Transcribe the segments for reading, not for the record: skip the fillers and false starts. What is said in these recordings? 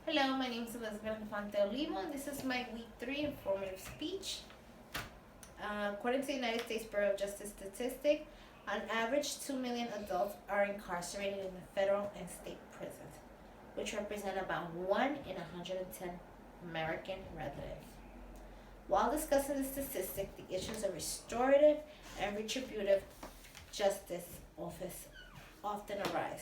Hello, my name is Elizabeth Infante-Bernardino, and this is my week 3 informative speech. According to the United States Bureau of Justice statistic, on average 2 million adults are incarcerated in the federal and state prisons, which represent about 1 in 110 American residents. While discussing the statistic, the issues of restorative and retributive justice often arise.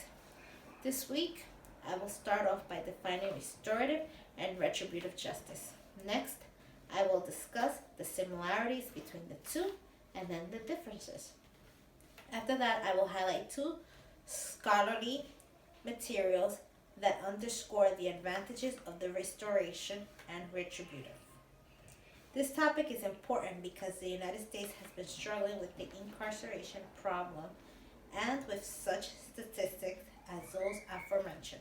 This week, I will start off by defining restorative and retributive justice. Next, I will discuss the similarities between the two and then the differences. After that, I will highlight two scholarly materials that underscore the advantages of the restoration and retributive. This topic is important because the United States has been struggling with the incarceration problem and with such statistics as those aforementioned.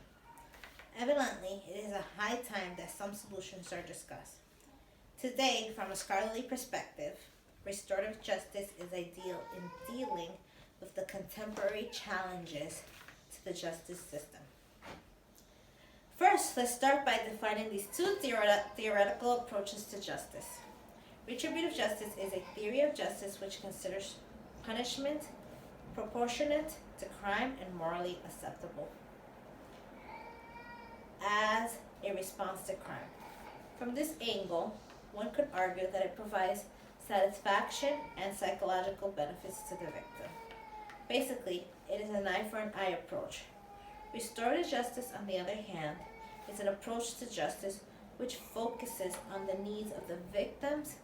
Evidently, it is a high time that some solutions are discussed. Today, from a scholarly perspective, restorative justice is ideal in dealing with the contemporary challenges to the justice system. First, let's start by defining these two theoretical approaches to justice. Retributive justice is a theory of justice which considers punishment proportionate to crime and morally acceptable as a response to crime. From this angle, one could argue that it provides satisfaction and psychological benefits to the victim. Basically, it is an eye for an eye approach. Restorative justice, on the other hand, is an approach to justice which focuses on the needs of the victims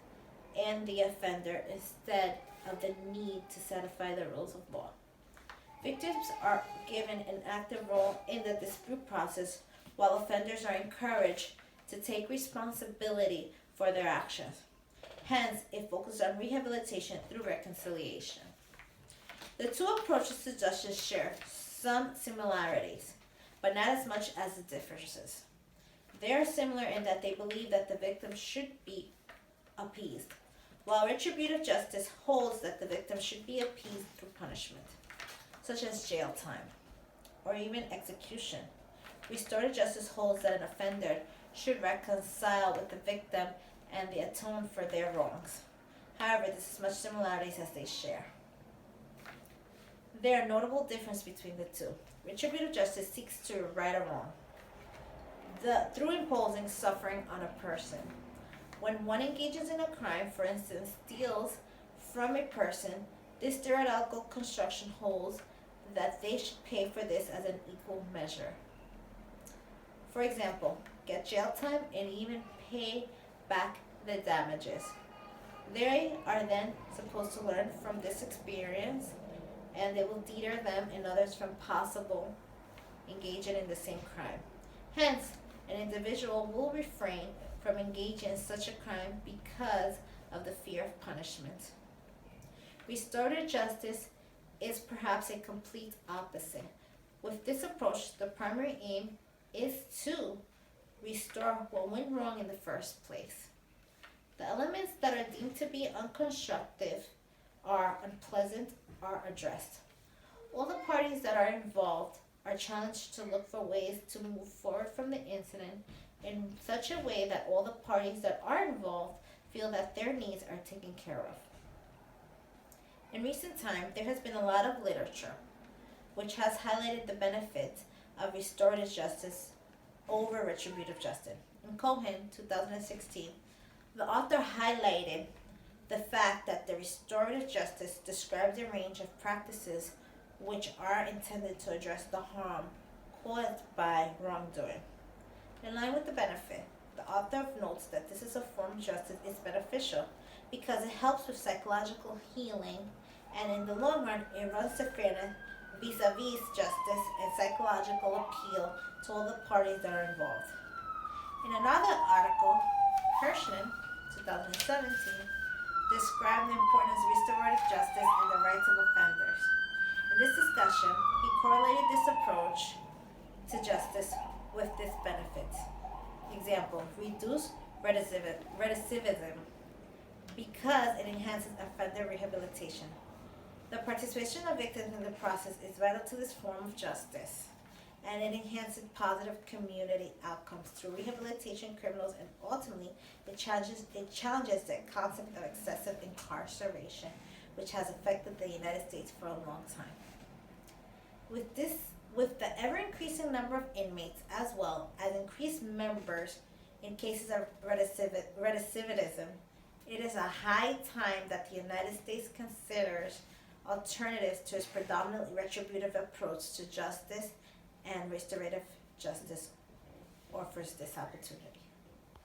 and the offender instead of the need to satisfy the rules of law. Victims are given an active role in the dispute process, while offenders are encouraged to take responsibility for their actions. Hence, it focuses on rehabilitation through reconciliation. The two approaches to justice share some similarities, but not as much as the differences. They are similar in that they believe that the victim should be appeased, while retributive justice holds that the victim should be appeased through punishment, such as jail time or even execution. Restorative justice holds that an offender should reconcile with the victim and they atone for their wrongs. However, this is much similarities as they share. There are notable differences between the two. Retributive justice seeks to right a wrong through imposing suffering on a person. When one engages in a crime, for instance, steals from a person, this theoretical construction holds that they should pay for this as an equal measure. For example, get jail time and even pay back the damages. They are then supposed to learn from this experience, and it will deter them and others from possible engaging in the same crime. Hence, an individual will refrain from engaging in such a crime because of the fear of punishment. Restorative justice is perhaps a complete opposite. With this approach, the primary aim is to restore what went wrong in the first place. The elements that are deemed to be unconstructive or unpleasant are addressed. All the parties that are involved are challenged to look for ways to move forward from the incident in such a way that all the parties that are involved feel that their needs are taken care of. In recent time, there has been a lot of literature which has highlighted the benefits of restorative justice over retributive justice. In Cohen, 2016, the author highlighted the fact that the restorative justice describes a range of practices which are intended to address the harm caused by wrongdoing. In line with the benefit, the author notes that this is a form of justice is beneficial because it helps with psychological healing, and in the long run, it runs to fairness vis-a-vis justice and psychological appeal to all the parties that are involved. In another article, Hirschman, 2017, described the importance of restorative justice and the rights of offenders. In this discussion, he correlated this approach to justice with this benefit. Example, reduce recidivism because it enhances offender rehabilitation. The participation of victims in the process is vital to this form of justice. and it enhances positive community outcomes through rehabilitation criminals, and ultimately it challenges the concept of excessive incarceration, which has affected the United States for a long time. With this, with the ever increasing number of inmates as well as increased members in cases of recidivism, it is a high time that the United States considers alternatives to its predominantly retributive approach to justice, and restorative justice offers this opportunity.